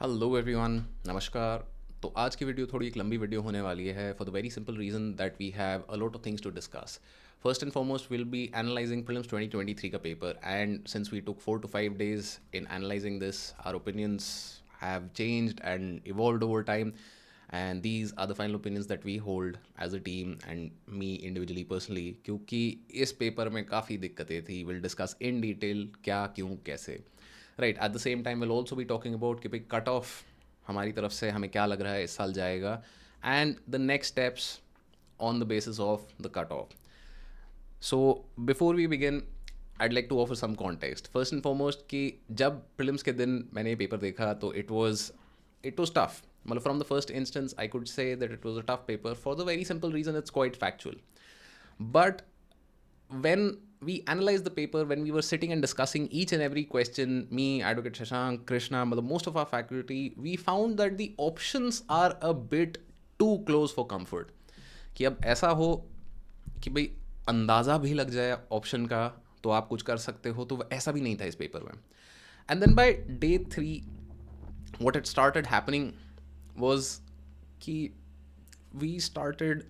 Hello everyone, नमस्कार। तो आज की वीडियो थोड़ी एक लंबी वीडियो होने वाली है for the very simple reason that we have a lot of things to discuss. First and foremost will be analysing prelims 2023 का paper, and since we took 4 to 5 days in analyzing this, our opinions have changed and evolved over time, and these are the final opinions that we hold as a team and me individually personally, क्योंकि इस paper में काफ़ी दिक्कतें थी. Will discuss in detail क्या क्यों कैसे. Right, eight the same time will also be talking about कि भाई कट ऑफ हमारी तरफ से हमें क्या लग रहा है इस साल जाएगा, and the next steps on the basis of the cut off. So before we begin, I'd like to offer some context. First and foremost कि जब prelims के दिन मैंने ये पेपर देखा तो it was tough. मतलब from the first instance I could say that it was a tough paper for the very simple reason it's quite factual. But when we analyzed the paper, when we were sitting and discussing each and every question, me, Advocate Shashank, Krishna, most of our faculty, we found that the options are a bit too close for comfort. कि अब ऐसा हो कि भाई अंदाज़ा भी लग जाए ऑप्शन का तो आप कुछ कर सकते हो, तो ऐसा भी नहीं था इस पेपर में. And then by day 3 what had started happening was कि we started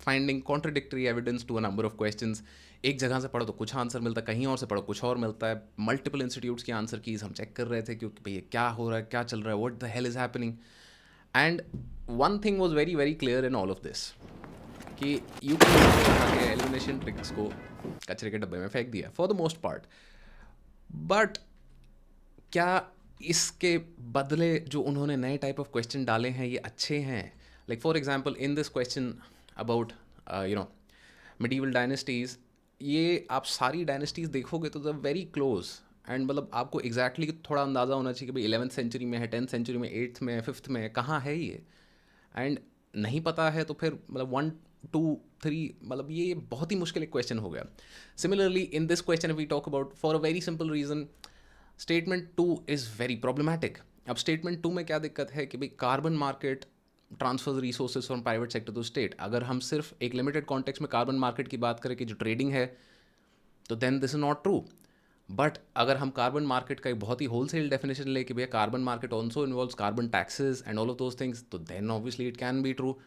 finding contradictory evidence to a number of questions. एक जगह से पढ़ो तो कुछ आंसर मिलता है, कहीं और से पढ़ो कुछ और मिलता है. मल्टीपल इंस्टीट्यूट्स की आंसर कीज हम चेक कर रहे थे क्योंकि भैया क्या हो रहा है, क्या चल रहा है, what the hell is happening. And one thing was very very clear in all of this कि यूपीएससी ने एलिमिनेशन ट्रिक्स को कचरे के डब्बे में फेंक दिया for the most part. But क्या इसके बदले जो उन्होंने नए टाइप ऑफ क्वेश्चन डाले हैं ये अच्छे हैं? Like for example in this question about medieval dynasties, ये आप सारी डायनेस्टीज़ देखोगे तो द वेरी क्लोज. एंड मतलब आपको एग्जैक्टली थोड़ा अंदाज़ा होना चाहिए कि भाई 11th सेंचुरी में है, 10th सेंचुरी में, 8th में, 5th में, कहाँ है ये. एंड नहीं पता है तो फिर मतलब 1 2 3 मतलब ये बहुत ही मुश्किल एक क्वेश्चन हो गया. Similarly in this question we talk about for a very simple reason, statement 2 is very problematic. अब स्टेटमेंट 2 में क्या दिक्कत है कि भाई carbon market transfer resources from private sector to state. अगर हम सिर्फ एक लिमिटेड कॉन्टेक्स्ट में कार्बन मार्केट की बात करें कि जो ट्रेडिंग है, तो then this is not true. But अगर हम कार्बन मार्केट का एक बहुत ही होलसेल डेफिनेशन ले कि भैया carbon market also involves carbon taxes and all of those things, तो then obviously it can be true.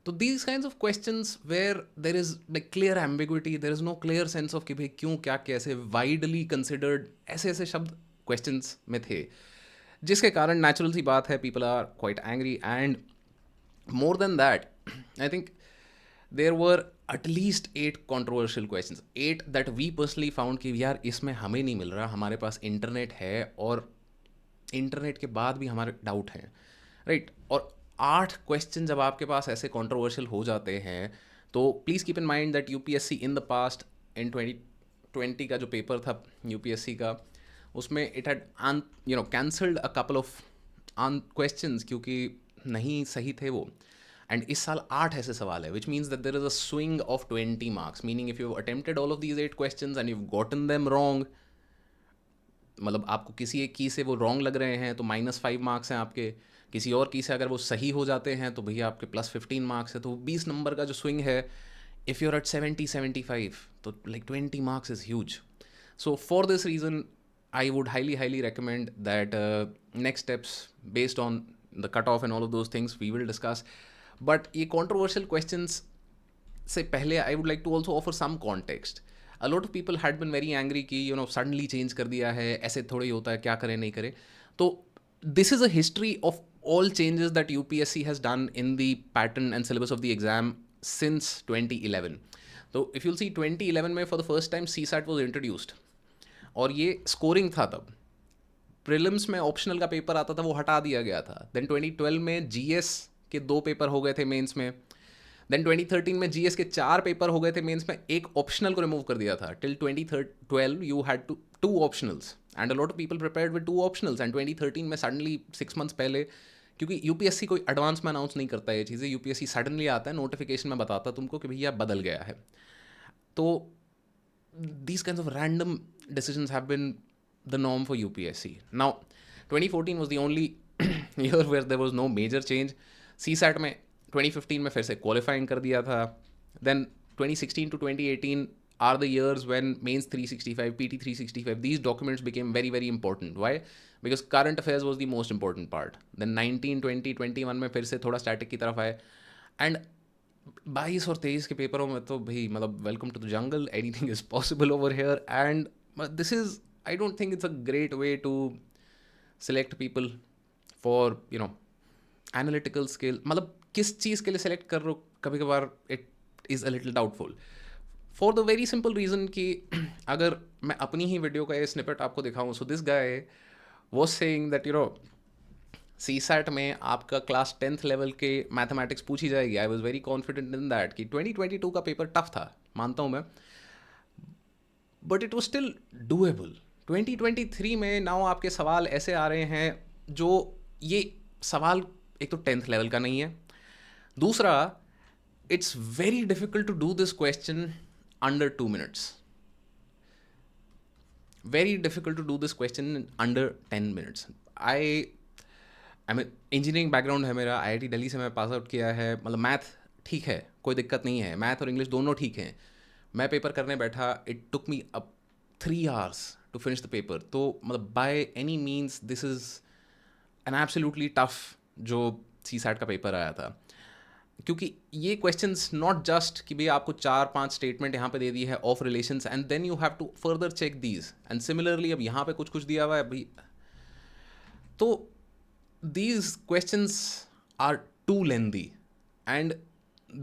तो these kind of questions where there is like clear ambiguity, there is no clear sense of कि भाई क्यों क्या कैसे, widely considered ऐसे ऐसे शब्द क्वेश्चंस में थे, जिसके कारण नेचुरल सी बात है people are quite angry. And more than that, I think there were at least 8 controversial questions, 8 that we personally found कि यार इसमें हमें नहीं मिल रहा, हमारे पास इंटरनेट है और इंटरनेट के बाद भी हमारे डाउट हैं. राइट, और 8 क्वेश्चन जब आपके पास ऐसे कंट्रोवर्शियल हो जाते हैं तो please keep in mind that UPSC in the past in 2020 का जो पेपर था यूपीएससी का, उसमें it had cancelled a couple of questions क्योंकि नहीं सही थे वो. एंड इस साल 8 ऐसे सवाल है, which means that there is a swing of 20 marks, meaning if you attempted all of these 8 questions and you gotten them wrong, मतलब आपको किसी एक की से वो रॉन्ग लग रहे हैं तो -5 मार्क्स हैं आपके, किसी और की से अगर वो सही हो जाते हैं तो भैया आपके +15 मार्क्स है. तो 20 नंबर का जो स्विंग है, इफ़ यू आर एट 70 75, तो like 20 marks is huge. So for this reason I would highly recommend that next steps based on the cutoff and all of those things we will discuss. But ये controversial questions से पहले I would like to also offer some context. A lot of people had been very angry कि suddenly change कर दिया है, ऐसे थोड़ा ही होता है, क्या करें नहीं करें. तो this is a history of all changes that UPSC has done in the pattern and syllabus of the exam since 2011. तो if you'll see 2011 में for the first time CSAT was introduced, और ये स्कोरिंग था तब. Prelims में optional का paper आता था, वो हटा दिया गया था. देन 2012 में जीएस के 2 पेपर हो गए थे मेंस में. देन 2013 में जीएस के 4 पेपर हो गए थे मेंस में, एक ऑप्शनल को रिमूव कर दिया था. Till 2012 you had two optionals and a lot of people prepared with 2 optionals. And 2013 में सडनली 6 मंथ्स पहले, क्योंकि यूपीएससी कोई एडवांस में अनाउंस नहीं करता है ये चीज़ें, यूपीएससी सडनली आता है, नोटिफिकेशन में बताता है तुमको कि भैया बदल गया है. तो these kinds of random decisions have been the norm for UPSC. Now, 2014 was the only year where there was no major change. CSAT में 2015 में फिर से क्वालिफाइंग कर दिया था. Then 2016 to 2018 are the years when mains 365, PT 365, these documents became very very important. Why? Because current affairs was the most important part. Then 19, 20, 21 में फिर से थोड़ा स्टैटिक की तरफ आए. एंड 22 और 23 के पेपरों में तो भाई मतलब welcome to the jungle, anything is possible over here. And this is, I don't think it's a great way to select people for analytical skill. मतलब किस चीज़ के लिए सेलेक्ट कर रहे हो, कभी कभार it is a little doubtful. For the very simple reason कि अगर मैं अपनी ही वीडियो का ये स्निपेट आपको दिखाऊं, so this guy was saying that C SAT में आपका क्लास 10th लेवल के मैथमेटिक्स पूछी जाएगी. I was very confident in that कि 2022 का पेपर टफ था, मानता हूँ मैं, but it was still doable. 2023 में नाउ आपके सवाल ऐसे आ रहे हैं जो, ये सवाल एक तो 10th लेवल का नहीं है, दूसरा it's very difficult to do this question under 2 minutes. Very difficult to do this question in under 10 minutes. I mean engineering background है मेरा, IIT दिल्ली से मैं पास आउट किया है. मतलब मैथ ठीक है, कोई दिक्कत नहीं है, मैथ और इंग्लिश दोनों ठीक हैं. मैं पेपर करने बैठा, it took me up 3 hours to finish the paper. तो मतलब by any means this is an absolutely tough जो सी सैट का पेपर आया था. क्योंकि ये क्वेश्चंस नॉट जस्ट कि भाई आपको 4-5 स्टेटमेंट यहाँ पे दे दी है of relations and then you have to further check these, and similarly अब यहाँ पे कुछ कुछ दिया हुआ है भाई. तो these questions are too lengthy and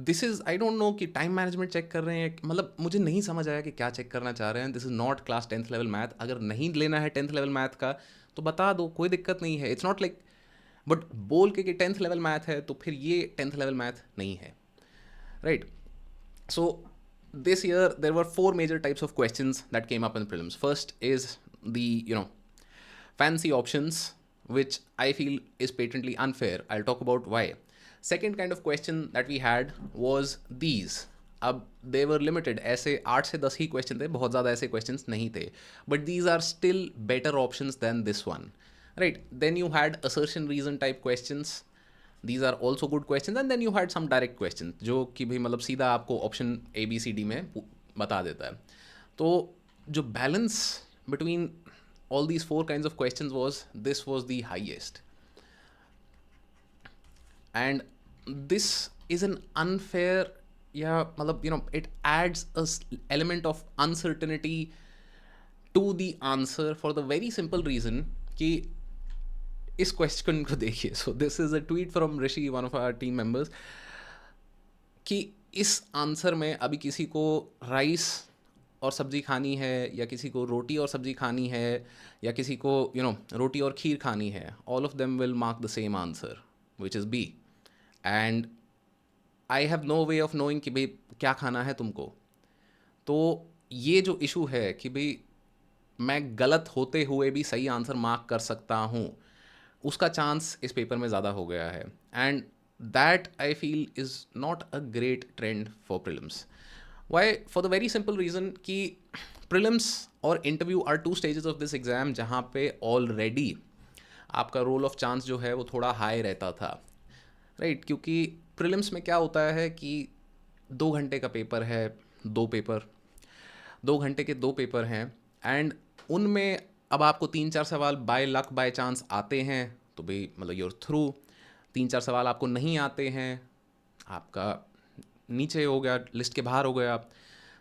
this is, I don't know कि टाइम मैनेजमेंट चेक कर रहे हैं, मतलब मुझे नहीं समझ आया कि क्या चेक करना चाह रहे हैं. This is not class 10th level math. अगर नहीं लेना है 10th लेवल मैथ का तो बता दो, कोई दिक्कत नहीं है. इट्स नॉट लाइक, बट बोल के कि 10th लेवल मैथ है तो फिर ये 10th लेवल मैथ नहीं है, right? So this year there were 4 major types of questions that came up in prelims. First is the fancy options, which I feel is patently unfair. I'll talk about why. Second kind of question that we had was these. अब they were limited, ऐसे 8 से 10 ही question थे, बहुत ज़्यादा ऐसे questions नहीं थे, but these are still better options than this one, right? Then you had assertion reason type questions. These are also good questions. And then you had some direct questions जो कि भाई मतलब सीधा आपको ऑप्शन ABCD में बता देता है. तो जो balance between all these 4 kinds of questions this was the highest. And this is an unfair, yeah, मतलब it adds a element of uncertainty to the answer for the very simple reason कि इस question को देखिए. So this is a tweet from Rishi, one of our team members, कि इस answer में अभी किसी को राइस और सब्जी खानी है, या किसी को रोटी और सब्जी खानी है, या किसी को रोटी और खीर खानी है, all of them will mark the same answer which is B. And I have no way of knowing कि भाई क्या खाना है तुमको. तो ये जो इशू है कि भाई मैं गलत होते हुए भी सही आंसर मार्क कर सकता हूँ, उसका चांस इस पेपर में ज़्यादा हो गया है. And that I feel is not a great trend for prelims. Why? For the very simple reason कि प्रिलिम्स और interview are 2 stages of this exam, जहाँ पे ऑलरेडी आपका रोल ऑफ चांस जो है वो थोड़ा हाई रहता था, राइट? क्योंकि प्रिलिम्स में क्या होता है कि 2 घंटे का पेपर है, 2 पेपर, 2 घंटे के 2 पेपर हैं, एंड उनमें अब आपको 3-4 सवाल बाय लक बाय चांस आते हैं तो भाई मतलब यूर थ्रू. 3-4 सवाल आपको नहीं आते हैं, आपका नीचे हो गया, लिस्ट के बाहर हो गया.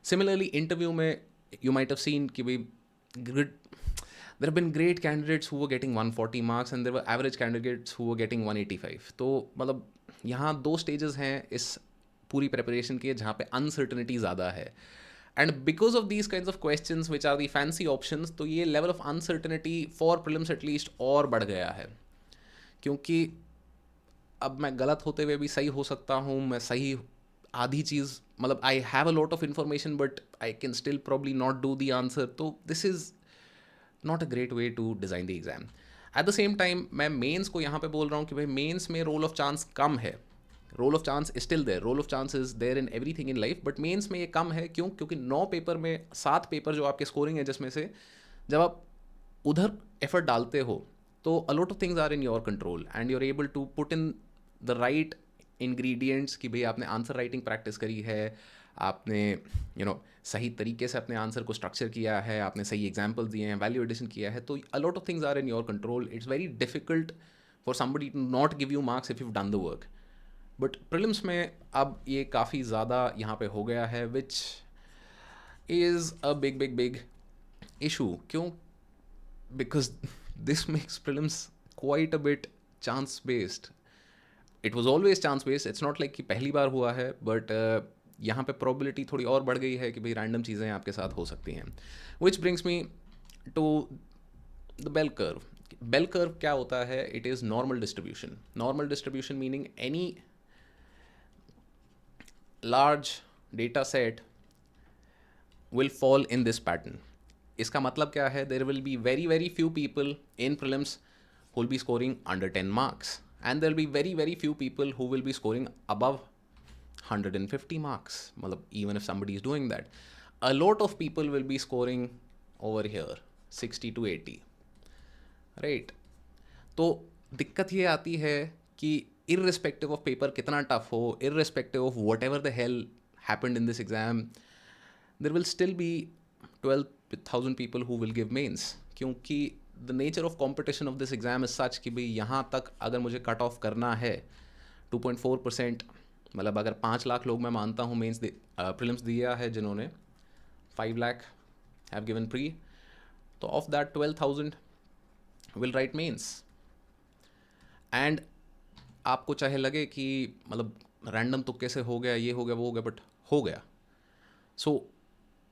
सिमिलरली इंटरव्यू में यू माइट हैव सीन कि भाई there have been great candidates who were getting 140 marks and there were average candidates who were getting 185. तो मतलब यहाँ 2 stages हैं इस पूरी preparation के जहाँ पे uncertainty ज़्यादा है. And because of these kinds of questions which are the fancy options, तो ये level of uncertainty for prelims at least और बढ़ गया है. क्योंकि अब मैं गलत होते हुए भी सही हो सकता हूँ, मैं सही आधी चीज़ मतलब I have a lot of information but I can still probably not do the answer. तो this is not a great way to design the exam. At the same time मैं मेंस को यहाँ पे बोल रहा हूँ कि भाई मेंस में रोल ऑफ चांस कम है. Role of chance is still there, role of chance is there in everything in life, but mains में ये कम है. क्यों? क्योंकि 9 पेपर में 7 पेपर जो आपके स्कोरिंग है, जिसमें से जब आप उधर एफर्ट डालते हो तो a lot of things are in your control and you are able to put in the right ingredients. कि भाई आपने आंसर राइटिंग प्रैक्टिस करी है, आपने सही तरीके से अपने आंसर को स्ट्रक्चर किया है, आपने सही एग्जाम्पल दिए हैं, वैल्यू एडिशन किया है, तो a lot of things are in your control. It's very difficult for somebody to not give you marks if you done the work. But prelims में अब ये काफ़ी ज़्यादा यहाँ पे हो गया है, which is a big big big issue. क्यों? Because this makes prelims quite a bit chance based. It was always chance based. It's not like कि पहली बार हुआ है, बट यहाँ पे प्रोबेबिलिटी थोड़ी और बढ़ गई है कि भाई रैंडम चीज़ें आपके साथ हो सकती हैं. Which brings me to the bell curve. Bell curve क्या होता है? It is normal distribution. Normal distribution meaning any large data set will fall in this pattern. इसका मतलब क्या है? There will be very very few people in prelims who will be scoring under 10 marks, and there will be very very few people who will be scoring above 150 marks. मतलब even if somebody is doing that, a lot of people will be scoring over here 60 to 80, right? तो दिक्कत ये आती है कि irrespective of paper कितना tough हो, irrespective of whatever the hell happened in this exam, there will still be 12,000 people who will give mains. क्योंकि the nature of competition of this exam is such कि भाई यहाँ तक अगर मुझे cut off करना है 2.4%, मतलब अगर 5 लाख लोग मैं मानता हूँ मेंस प्रीलिम्स दिया है जिन्होंने 5 लाख हैव गिवन प्री, तो of that 12,000 will write mains. And आपको चाहे लगे कि मतलब रैंडम तुक्के से हो गया, ये हो गया, वो हो गया, बट हो गया. So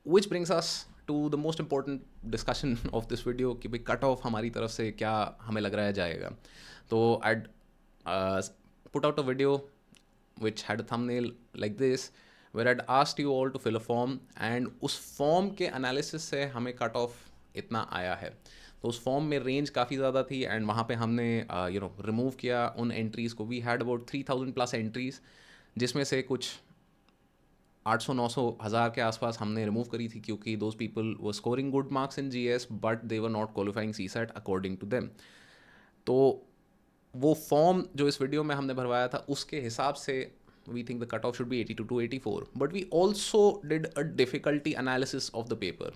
which brings us to the most important discussion of this video कि भाई कट ऑफ हमारी तरफ से क्या हमें लग रहा है जाएगा. तो I'd put out a video which had a thumbnail like this where I'd asked you all to fill a form, and उस फॉर्म के एनालिसिस से हमें कट ऑफ इतना आया है. तो उस फॉर्म में रेंज काफ़ी ज़्यादा थी, एंड वहाँ पे हमने रिमूव किया उन एंट्रीज़ को. We had about 3,000 plus entries, जिसमें से कुछ 800 900 हज़ार के आसपास हमने रिमूव करी थी, क्योंकि those people were scoring good marks in GS but they were not qualifying CSAT according to them. तो वो फॉर्म जो इस वीडियो में हमने भरवाया था उसके हिसाब से we think the cut off should be 82 to 84. But we also did a difficulty analysis of the paper.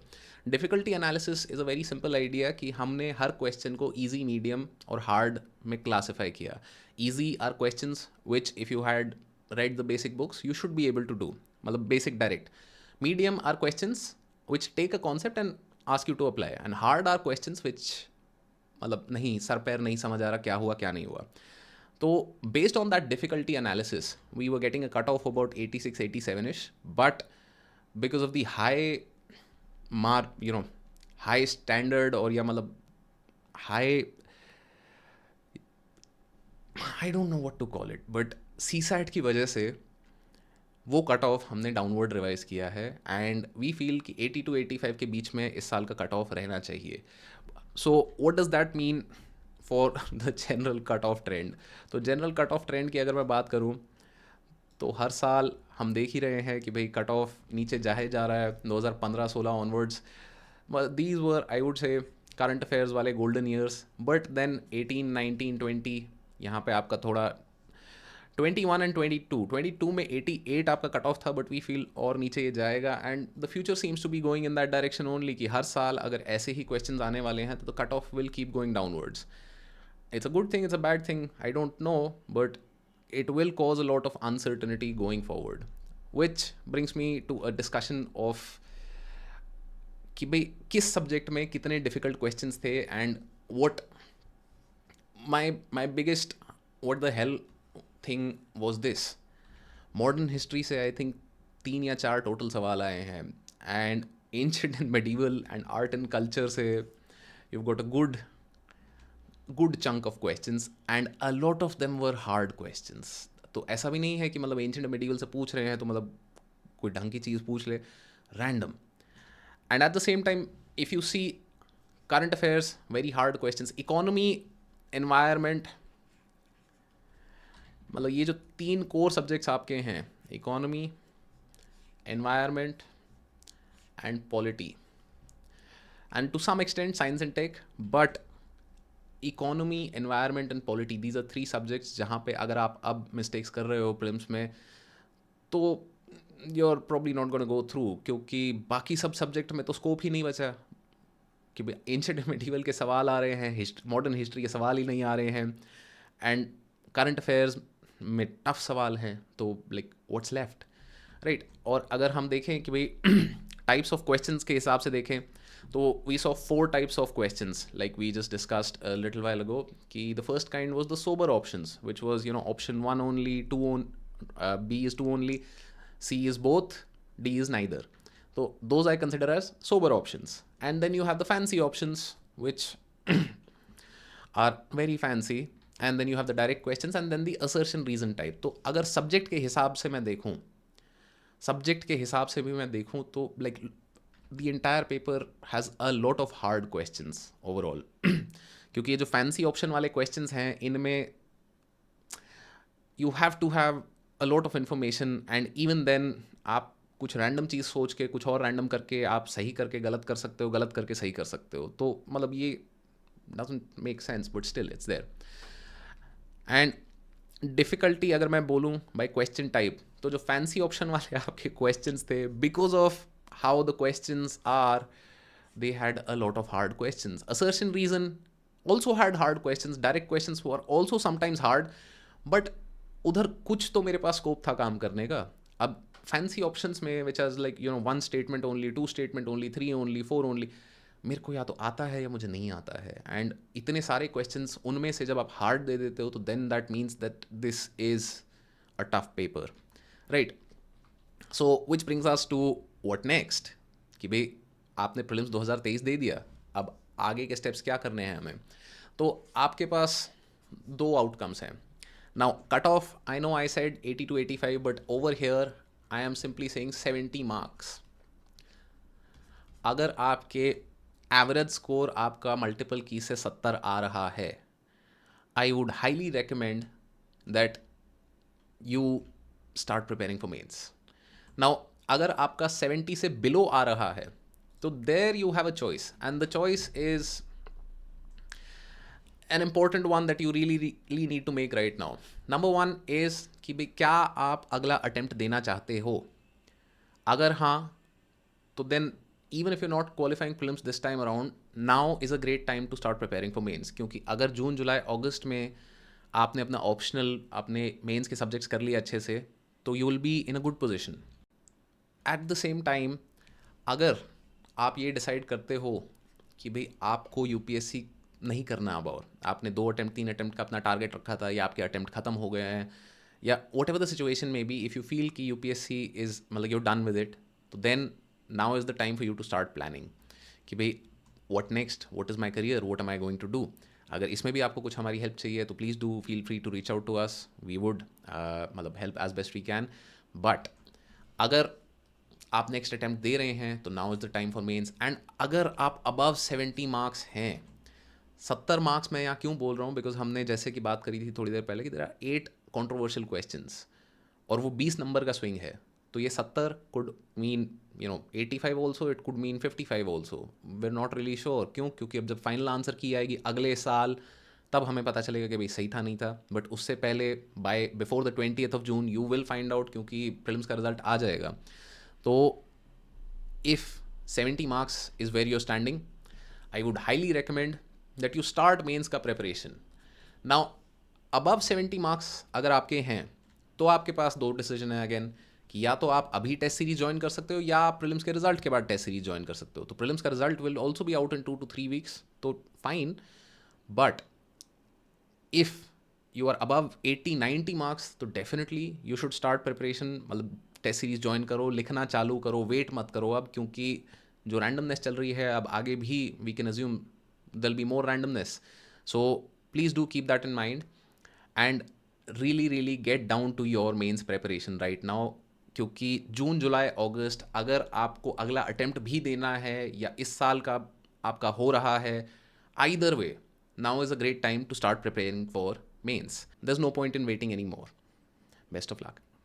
Difficulty analysis is a very simple idea कि हमने हर क्वेश्चन को ईजी, मीडियम और हार्ड में क्लासीफाई किया. Easy are questions which if you had read the basic books you should be able to do, मतलब basic direct. Medium are questions which take a concept and ask you to apply, and hard are questions which मतलब नहीं, sir पैर नहीं समझ आ रहा क्या हुआ क्या नहीं हुआ. तो based on that difficulty analysis we were getting a cut off about 86 87 ish, but because of the high standard और या मतलब high, I don't know what to call it, but CSAT की वजह से वो कट ऑफ हमने downward revise किया है, एंड वी फील कि 80 to 85 के बीच में इस साल का कट ऑफ रहना चाहिए. So what does that mean for the general cut off trend? तो जनरल कट ऑफ ट्रेंड की अगर मैं बात करूँ तो हर साल हम देख ही रहे हैं कि भाई कट ऑफ नीचे जाए जा रहा है 2015-16 onwards. These were I would say current affairs वाले गोल्डन ईयर्स, बट देन 18 19 20 यहाँ पे आपका थोड़ा 21 एंड 22 में 88 आपका कट ऑफ था, बट वी फील और नीचे ये जाएगा, and the future seems to be going in that direction only कि हर साल अगर ऐसे ही क्वेश्चंस आने वाले हैं तो cut off will keep going downwards. It's a good thing, it's a bad thing, I don't know, but it will cause a lot of uncertainty going forward, which brings me to a discussion of कि भाई किस subject में कितने difficult questions थे, and what my biggest what the hell thing was this. Modern history से I think 3 या 4 total सवाल आए हैं, and ancient and medieval and art and culture से you got a good chunk of questions, and a lot of them were hard questions. तो ऐसा भी नहीं है कि मतलब एंशिएंट मेडिवल से पूछ रहे हैं तो मतलब कोई ढंग की चीज़ पूछ ले, random. And at the same time if you see current affairs, very hard questions. Economy, environment, मतलब ये जो 3 कोर सब्जेक्ट्स आपके हैं, economy, environment and polity, and to some extent science and tech, but economy, environment and polity, these are 3 subjects जहाँ पे अगर आप अब मिस्टेक्स कर रहे हो प्रीलिम्स में तो you are probably not gonna go through, क्योंकि बाकी सब सब्जेक्ट में तो स्कोप ही नहीं बचा कि भाई एंशिएंट मेडिवल के सवाल आ रहे हैं, मॉडर्न हिस्ट्री के सवाल ही नहीं आ रहे हैं, एंड करंट अफेयर्स में टफ सवाल हैं, तो लाइक व्हाट्स लेफ्ट, राइट। और अगर हम देखें कि भाई टाइप्स ऑफ क्वेश्चंस के हिसाब से देखें तो we saw 4 types of questions like we just discussed a little while ago, कि the first kind was the sober options which was option 1 only, 2 on B is 2 only, C is both, D is neither. So those I consider as sober options. And then you have the fancy options which are very fancy, and then you have the direct questions and then the assertion reason type. तो अगर subject के हिसाब से मैं देखूं, subject के हिसाब से भी मैं देखूं तो like the entire paper has a lot of hard questions overall, क्योंकि ये जो फैंसी ऑप्शन वाले क्वेश्चंस हैं इनमें you have to have a lot of information, and even then आप कुछ रैंडम चीज़ सोच के कुछ और रैंडम करके आप सही करके गलत कर सकते हो, गलत करके सही कर सकते हो, तो मतलब ये doesn't make sense, but still it's there. And difficulty अगर मैं बोलूँ बाय क्वेश्चन टाइप, तो जो फैंसी ऑप्शन वाले आपके क्वेश्चंस थे, because of how the questions are, they had a lot of hard questions. Assertion reason also had hard questions. Direct questions were also sometimes hard, but उधर कुछ तो मेरे पास scope था काम करने का। अब फैंसी ऑप्शंस में which is like 1 statement only, 2 statement only, 3 only, 4 only, मेरे को या तो आता है या मुझे नहीं आता है, एंड इतने सारे क्वेश्चंस उनमें से जब आप हार्ड दे देते हो तो then that means that this is a tough paper, right. So which brings us to what next, कि भाई आपने प्रीलिम्स 2023 दे दिया, अब आगे के स्टेप्स क्या करने हैं हमें। तो आपके पास 2 आउटकम्स हैं। Now cut off, I know I said 80 to 85, but over here I am simply saying 70 marks. अगर आपके एवरेज स्कोर आपका मल्टीपल की से 70 आ रहा है, I would highly recommend that you start preparing for mains. Now अगर आपका 70 से बिलो आ रहा है, तो there you have a choice, and the choice is an important one that you really need to make right now. Number 1 is कि भाई क्या आप अगला अटेम्प्ट देना चाहते हो। अगर हाँ, तो then even if you're not qualifying prelims this time around, now is a great time to start preparing for mains, क्योंकि अगर जून जुलाई अगस्त में आपने अपना ऑप्शनल अपने मेंस के सब्जेक्ट्स कर लिए अच्छे से, तो you will be in a good position. Eight the same time अगर आप ये डिसाइड करते हो कि भाई आपको यूपीएससी नहीं करना, अब और आपने 2 अटेम्प्ट 3 अटेम्प्ट का अपना टारगेट रखा था, या आपके अटेम्प्ट खत्म हो गए हैं, या whatever the situation may be, if you feel कि यूपीएससी इज़ मतलब यूर डन विद इट, तो then now is the time for you to start planning कि भाई what next, what is my career, what am I going to do. अगर इसमें भी आपको कुछ हमारी हेल्प चाहिए तो please do feel free to reach out to us, we would मतलब help as best we can. But अगर आप नेक्स्ट अटैम्प्ट दे रहे हैं तो now is the time for mains. And अगर आप अबव 70 मार्क्स हैं, 70 मार्क्स मैं यहाँ क्यों बोल रहा हूँ, बिकॉज हमने जैसे कि बात करी थी थोड़ी देर पहले कि देयर आर 8 कंट्रोवर्शियल क्वेश्चंस और वो 20 नंबर का स्विंग है, तो ये 70 could mean 85 also, it could mean 55 also, we are not really sure. क्यों? क्योंकि अब जब फाइनल आंसर की आएगी अगले साल, तब हमें पता चलेगा कि भाई सही था नहीं था, बट उससे पहले by before the 20th of June you will find out, क्योंकि प्रीलिम्स का रिजल्ट आ जाएगा। तो if 70 marks is where you're standing, I would highly recommend that you start mains का preparation. Now above 70 marks अगर आपके हैं तो आपके पास 2 डिसीजन है अगेन, कि या तो आप अभी टेस्ट सीरीज ज्वाइन कर सकते हो, या आप प्रीलिम्स के रिजल्ट के बाद टेस्ट सीरीज ज्वाइन कर सकते हो। तो प्रीलिम्स का result will also be out in 2 to 3 weeks, तो fine. But if you are above 80-90 marks तो definitely you should start preparation, मतलब टेस्ट सीरीज ज्वाइन करो, लिखना चालू करो, वेट मत करो अब, क्योंकि जो रैंडमनेस चल रही है अब आगे भी we can assume there be more randomness. So please do keep that in mind and really get down to your mains preparation right now, क्योंकि जून जुलाई अगस्त अगर आपको अगला अटेम्प्ट भी देना है या इस साल का आपका हो रहा है, either way now is a great time to start preparing for mains. There is no point in waiting any more. Best of luck.